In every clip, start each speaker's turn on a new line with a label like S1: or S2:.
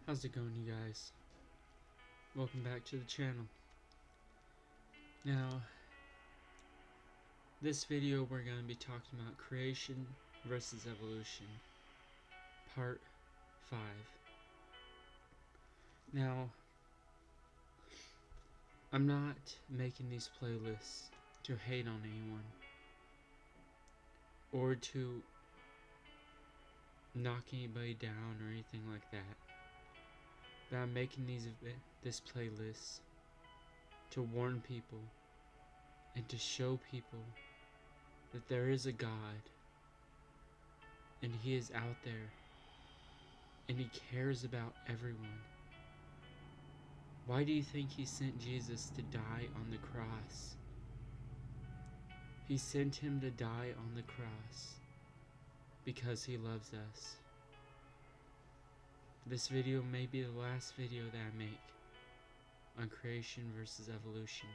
S1: How's it going, you guys? Welcome back to the channel. Now, this video we're going to be talking about creation versus evolution, part 5. Now, I'm not making these playlists to hate on anyone or to knock anybody down or anything like that. But I'm making this playlist to warn people and to show people that there is a God and He is out there and He cares about everyone. Why do you think He sent Jesus to die on the cross? He sent Him to die on the cross because He loves us. This video may be the last video that I make on creation versus evolution,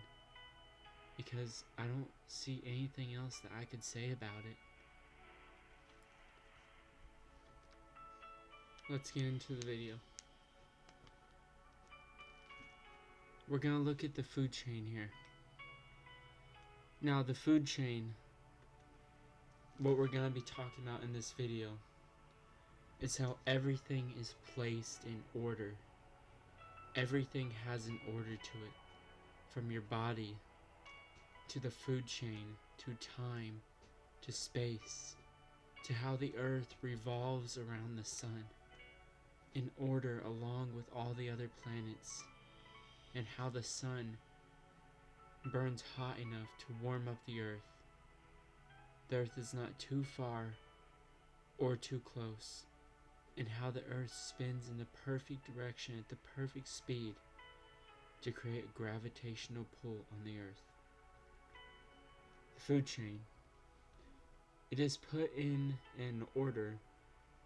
S1: because I don't see anything else that I could say about it. Let's get into the video. We're going to look at the food chain here. Now, the food chain, what we're going to be talking about in this video, is how everything is placed in order. Everything has an order to it, from your body to the food chain, to time, to space, to how the earth revolves around the sun, in order along with all the other planets, and how the sun burns hot enough to warm up the earth. The earth is not too far or too close, and how the earth spins in the perfect direction at the perfect speed to create a gravitational pull on the earth. The food chain. It is put in an order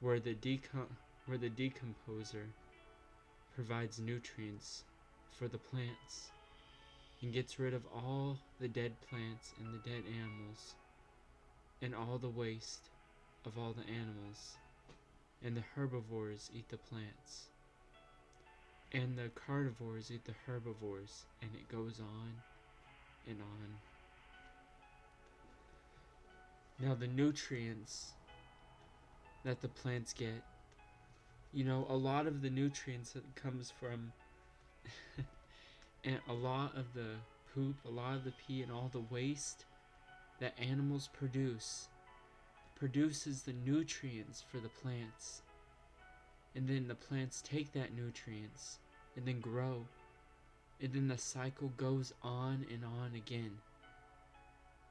S1: where the decomposer provides nutrients for the plants and gets rid of all the dead plants and the dead animals and all the waste of all the animals. And the herbivores eat the plants, and the carnivores eat the herbivores, and it goes on and on. Now, the nutrients that the plants get, a lot of the nutrients that comes from and a lot of the poop, a lot of the pee, and all the waste that animals produces the nutrients for the plants, and then the plants take that nutrients and then grow, and then the cycle goes on and on again.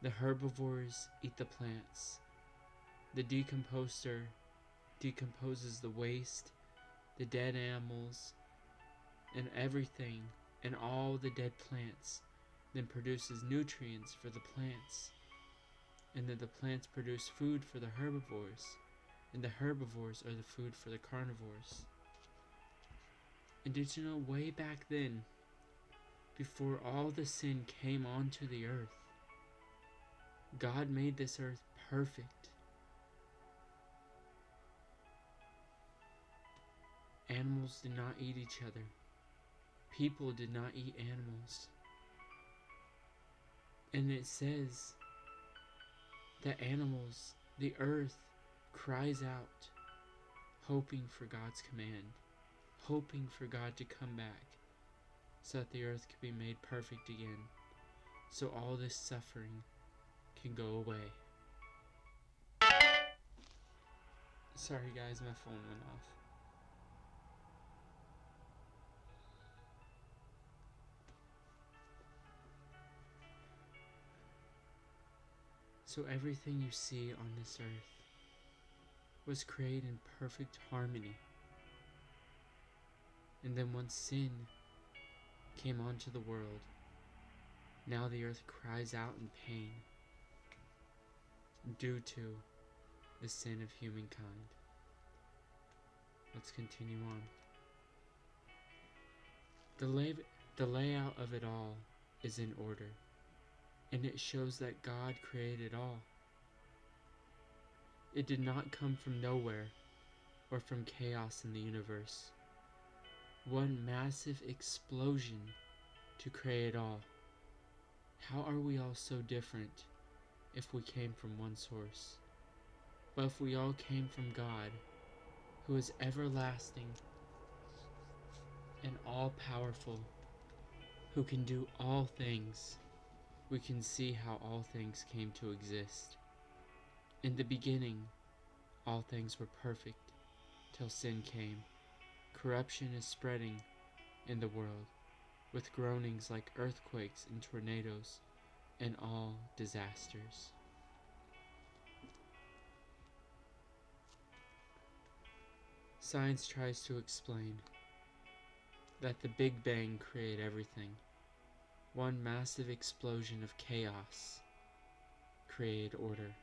S1: The herbivores eat the plants, the decomposer decomposes the waste, the dead animals, and everything, and all the dead plants, then produces nutrients for the plants. And then the plants produce food for the herbivores, and the herbivores are the food for the carnivores. And did you know, way back then, before all the sin came onto the earth, God made this earth perfect. Animals did not eat each other. People did not eat animals. And it says that animals, the earth, cries out, hoping for God's command, hoping for God to come back, so that the earth could be made perfect again, so all this suffering can go away. Sorry guys, my phone went off. So everything you see on this earth was created in perfect harmony. And then once sin came onto the world, now the earth cries out in pain due to the sin of humankind. Let's continue on. The layout of it all is in order, and it shows that God created all. It did not come from nowhere or from chaos in the universe. one massive explosion to create it all. How are we all so different if we came from one source? But if we all came from God, who is everlasting and all-powerful, who can do all things, we can see how all things came to exist. In the beginning, all things were perfect, till sin came. Corruption is spreading in the world, with groanings like earthquakes and tornadoes, and all disasters. Science tries to explain that the Big Bang created everything. One massive explosion of chaos created order.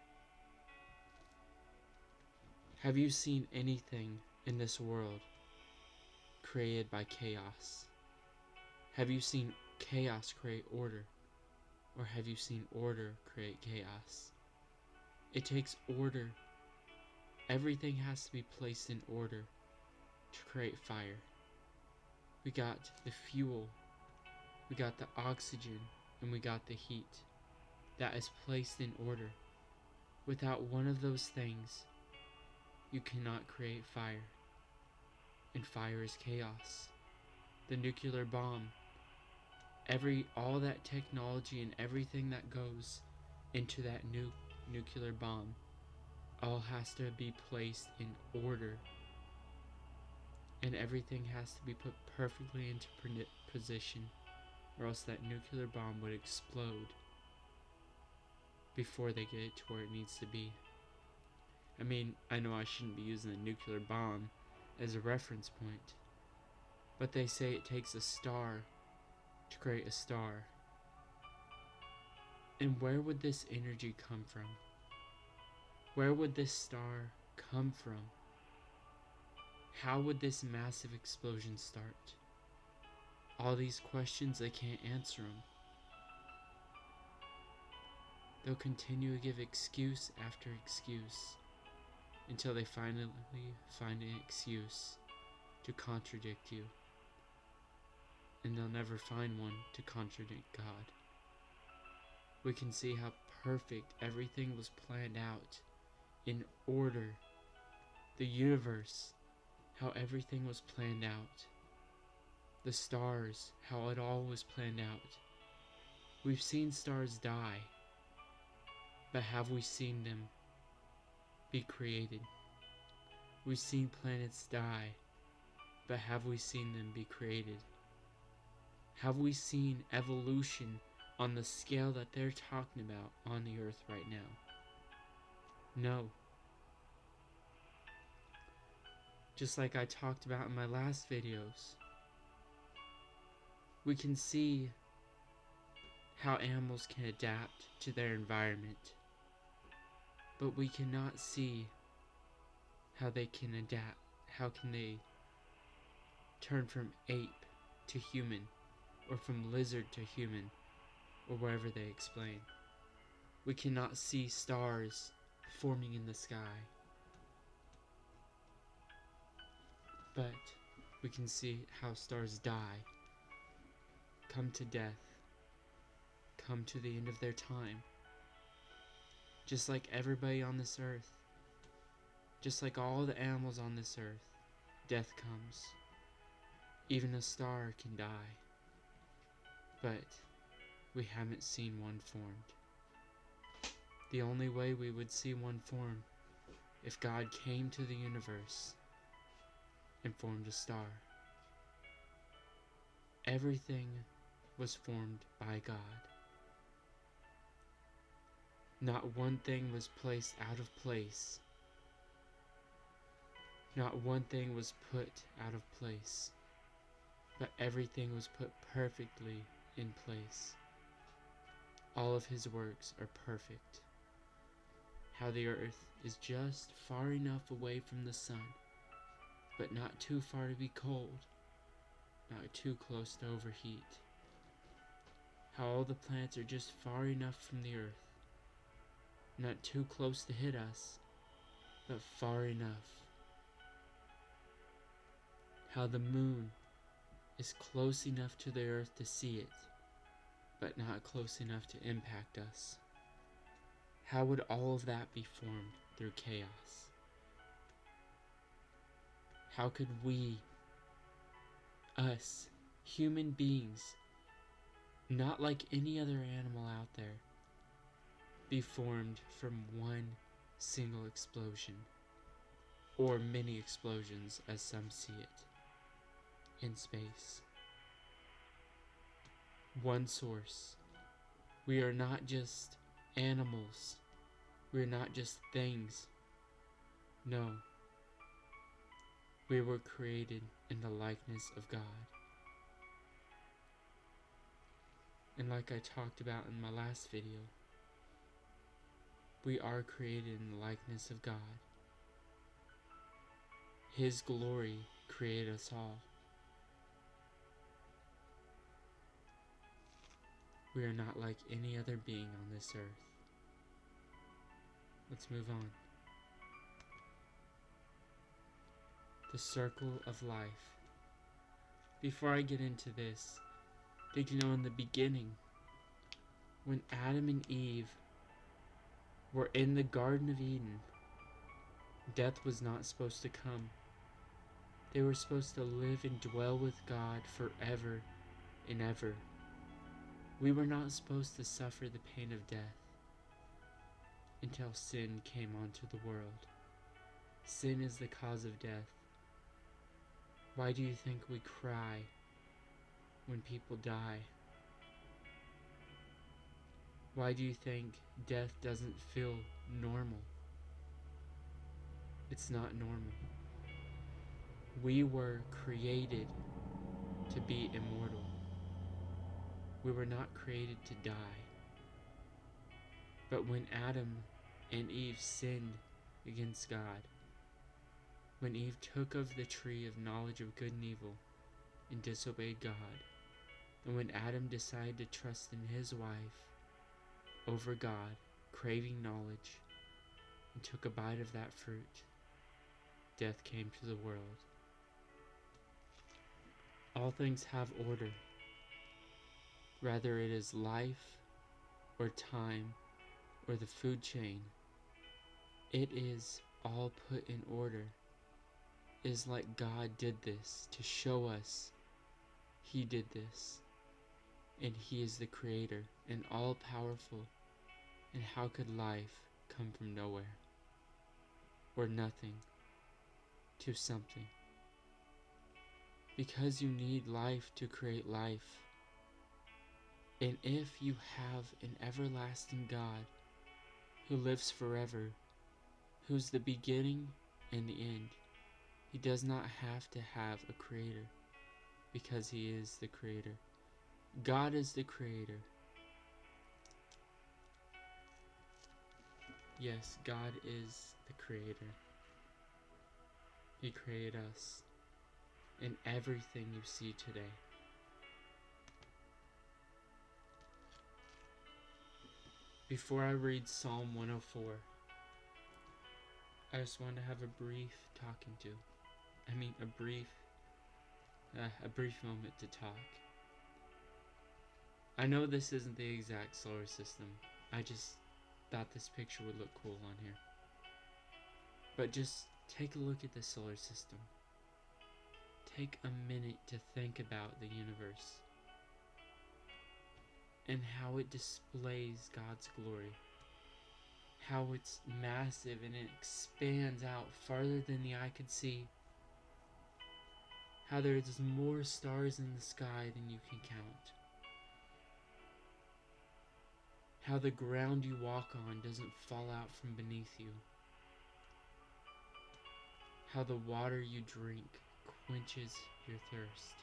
S1: Have you seen anything in this world created by chaos? Have you seen chaos create order? Or have you seen order create chaos? It takes order. Everything has to be placed in order to create fire. We got the fuel, we got the oxygen, and we got the heat. That is placed in order. Without one of those things, you cannot create fire. And fire is chaos. The nuclear bomb, all that technology and everything that goes into that nuclear bomb all has to be placed in order, and everything has to be put perfectly into position, or else that nuclear bomb would explode before they get it to where it needs to be. I mean, I know I shouldn't be using a nuclear bomb as a reference point, but they say it takes a star to create a star. And where would this energy come from? Where would this star come from? How would this massive explosion start? All these questions, they can't answer them. They'll continue to give excuse after excuse until they finally find an excuse to contradict you. And they'll never find one to contradict God. We can see how perfect everything was planned out in order. The universe, how everything was planned out. The stars, how it all was planned out. We've seen stars die, but have we seen them be created? We've seen planets die, but have we seen them be created? Have we seen evolution on the scale that they're talking about on the earth right now? No. Just like I talked about in my last videos, we can see how animals can adapt to their environment, but we cannot see how they can adapt. How can they turn from ape to human, or from lizard to human, or wherever they explain. We cannot see stars forming in the sky, but we can see how stars die, come to death, come to the end of their time. Just like everybody on this earth, just like all the animals on this earth, death comes. Even a star can die, but we haven't seen one formed. The only way we would see one form if God came to the universe and formed a star. Everything was formed by God. Not one thing was placed out of place. Not one thing was put out of place, but everything was put perfectly in place. All of his works are perfect. How the earth is just far enough away from the sun, but not too far to be cold, not too close to overheat. How all the planets are just far enough from the earth, not too close to hit us, but far enough. How the moon is close enough to the earth to see it, but not close enough to impact us? How would all of that be formed through chaos? How could we, us, human beings, not like any other animal out there, be formed from one single explosion, or many explosions as some see it, in space? One source. We are not just animals. We are not just things. No. We were created in the likeness of God. And like I talked about in my last video, we are created in the likeness of God. His glory created us all. We are not like any other being on this earth. Let's move on. The circle of life. Before I get into this, did you know in the beginning, when Adam and Eve were in the Garden of Eden, death was not supposed to come. They were supposed to live and dwell with God forever and ever. We were not supposed to suffer the pain of death until sin came onto the world. Sin is the cause of death. Why do you think we cry when people die? Why do you think death doesn't feel normal? It's not normal. We were created to be immortal. We were not created to die. But when Adam and Eve sinned against God, when Eve took of the tree of knowledge of good and evil and disobeyed God, and when Adam decided to trust in his wife over God, craving knowledge, and took a bite of that fruit, death came to the world. All things have order, whether it is life or time or the food chain. It is all put in order. It is like God did this to show us He did this, and He is the creator and all powerful. And how could life come from nowhere or nothing to something? Because you need life to create life. And if you have an everlasting God who lives forever, who's the beginning and the end, He does not have to have a creator because He is the creator. God is the creator. Yes, God is the creator. He created us and everything you see today. Before I read Psalm 104, I just want to have a brief moment to talk. I know this isn't the exact solar system. I just thought this picture would look cool on here. But just take a look at the solar system. Take a minute to think about the universe and how it displays God's glory. How it's massive and it expands out farther than the eye could see. How there's more stars in the sky than you can count. How the ground you walk on doesn't fall out from beneath you. How the water you drink quenches your thirst.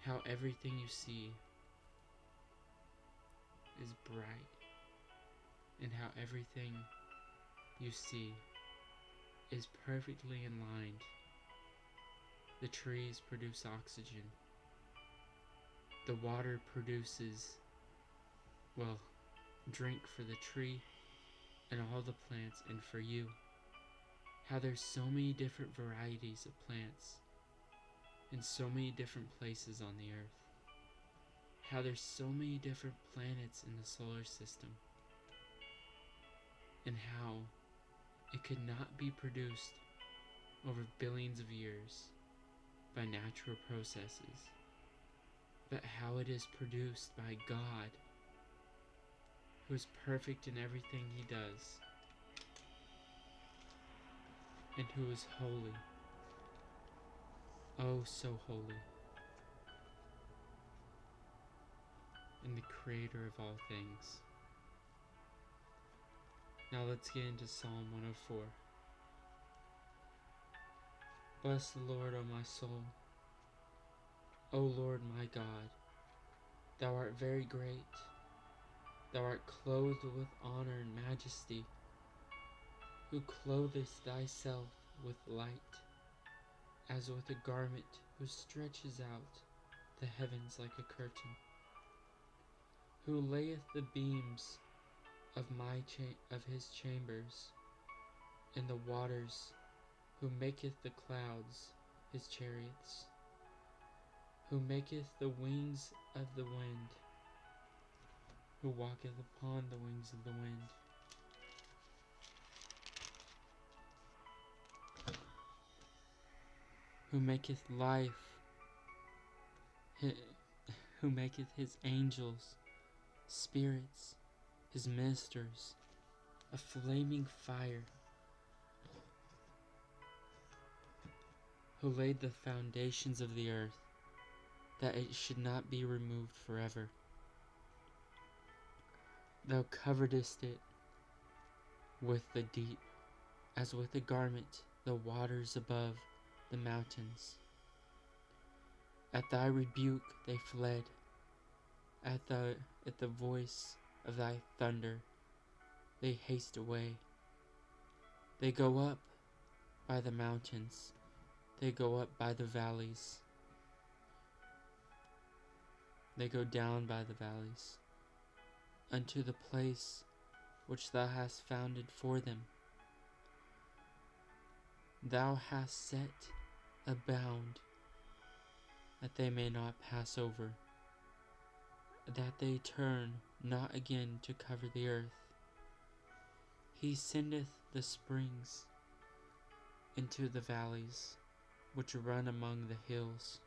S1: How everything you see is bright, and how everything you see is perfectly in line. The trees produce oxygen. The water produces, drink for the tree and all the plants and for you. How there's so many different varieties of plants in so many different places on the earth. How there's so many different planets in the solar system. And how it could not be produced over billions of years by natural processes, but how it is produced by God, who is perfect in everything he does, and who is holy, oh so holy, and the creator of all things. Now let's get into Psalm 104. Bless the Lord, O my soul. O Lord my God, thou art very great. Thou art clothed with honor and majesty, who clothest thyself with light, as with a garment, who stretches out the heavens like a curtain, who layeth the beams of his chambers in the waters, who maketh the clouds his chariots, who maketh the wings of the wind, who walketh upon the wings of the wind, who maketh life, who maketh his angels spirits, his ministers a flaming fire, who laid the foundations of the earth, that it should not be removed forever. Thou coveredest it with the deep, as with a garment, the waters above the mountains. At thy rebuke they fled, at the voice of thy thunder they haste away. They go up by the mountains, they go up by the valleys, they go down by the valleys, unto the place which thou hast founded for them. Thou hast set a bound, that they may not pass over, that they turn not again to cover the earth. He sendeth the springs into the valleys, which run among the hills.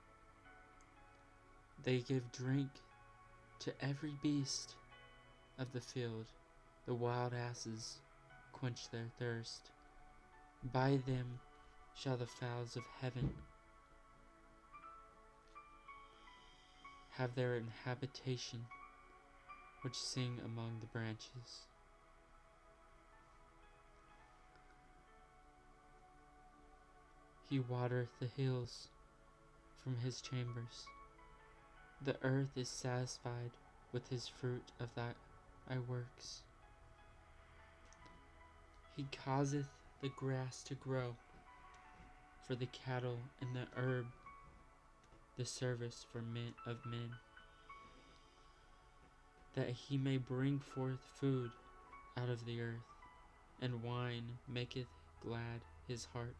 S1: They give drink to every beast of the field. The wild asses quench their thirst. By them shall the fowls of heaven have their habitation, which sing among the branches. He watereth the hills from his chambers. The earth is satisfied with his fruit of thy works. He causeth the grass to grow for the cattle, and the herb the service for men, that he may bring forth food out of the earth, and wine maketh glad his heart,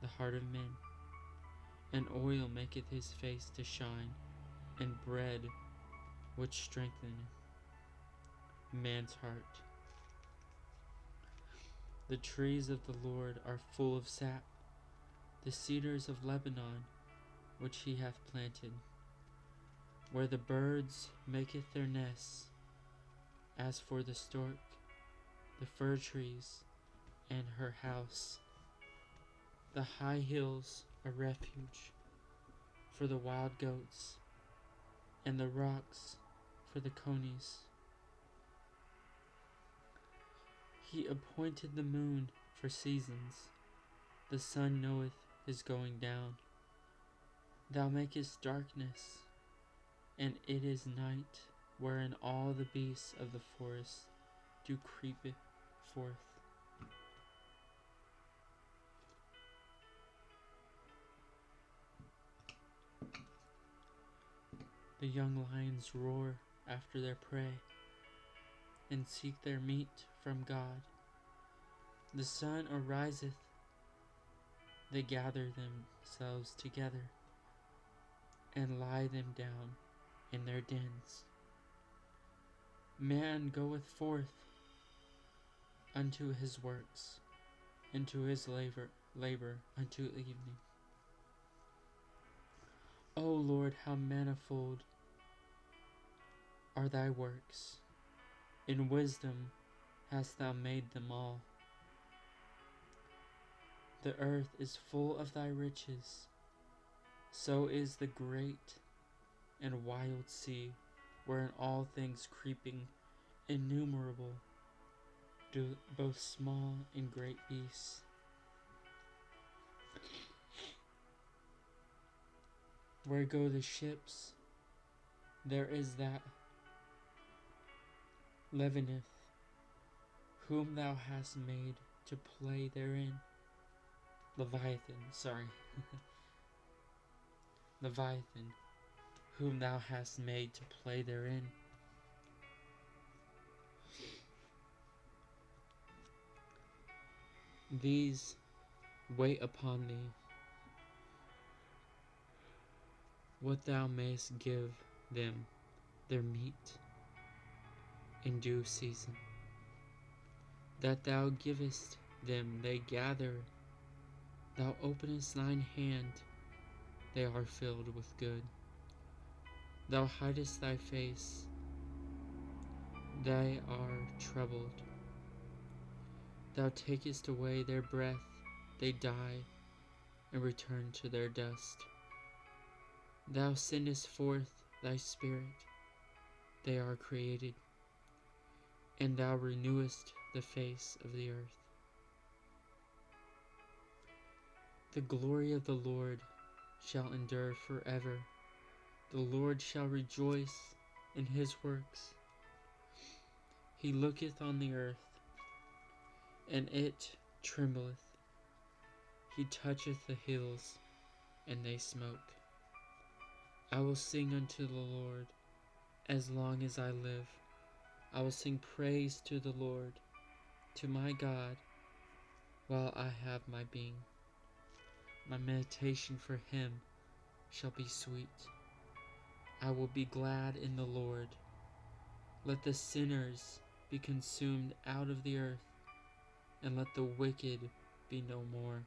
S1: the heart of men, and oil maketh his face to shine, and bread which strengtheneth man's heart. The trees of the Lord are full of sap, the cedars of Lebanon, which he hath planted, where the birds maketh their nests. As for the stork, the fir trees, and her house, the high hills a refuge for the wild goats, and the rocks for the conies. He appointed the moon for seasons, the sun knoweth his going down. Thou makest darkness, and it is night, wherein all the beasts of the forest do creep forth. The young lions roar after their prey, and seek their meat from God. The sun ariseth, they gather themselves together and lie them down in their dens. Man goeth forth unto his works, into his labor unto evening. O Lord, how manifold are thy works! In wisdom hast thou made them all. The earth is full of thy riches, so is the great and wild sea, wherein all things creeping innumerable, do both small and great beasts. Where go the ships, there is that leaveneth, whom thou hast made to play therein. Leviathan, whom thou hast made to play therein. These wait upon thee, what thou mayest give them their meat in due season. That thou givest them, they gather. Thou openest thine hand, they are filled with good. Thou hidest thy face, they are troubled. Thou takest away their breath, they die, and return to their dust. Thou sendest forth thy spirit, they are created, and thou renewest the face of the earth. The glory of the Lord shall endure forever. The Lord shall rejoice in his works. He looketh on the earth, and it trembleth. He toucheth the hills, and they smoke. I will sing unto the Lord as long as I live. I will sing praise to the Lord, to my God, while I have my being. My meditation for him shall be sweet. I will be glad in the Lord. Let the sinners be consumed out of the earth, and let the wicked be no more.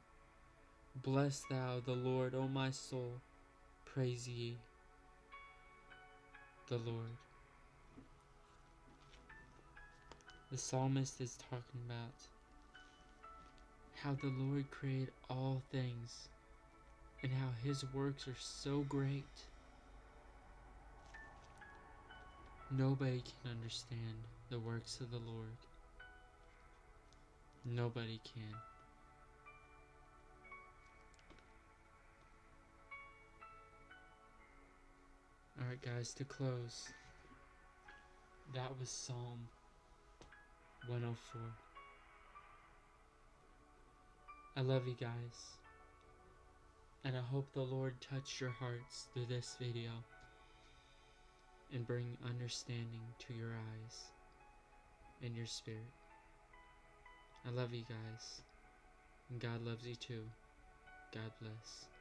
S1: Bless thou the Lord, O my soul. Praise ye the Lord. The psalmist is talking about how the Lord created all things and how his works are so great. Nobody can understand the works of the Lord. Nobody can. Alright guys, to close, that was Psalm 104. I love you guys, and I hope the Lord touched your hearts through this video and bring understanding to your eyes and your spirit. I love you guys, and God loves you too. God bless.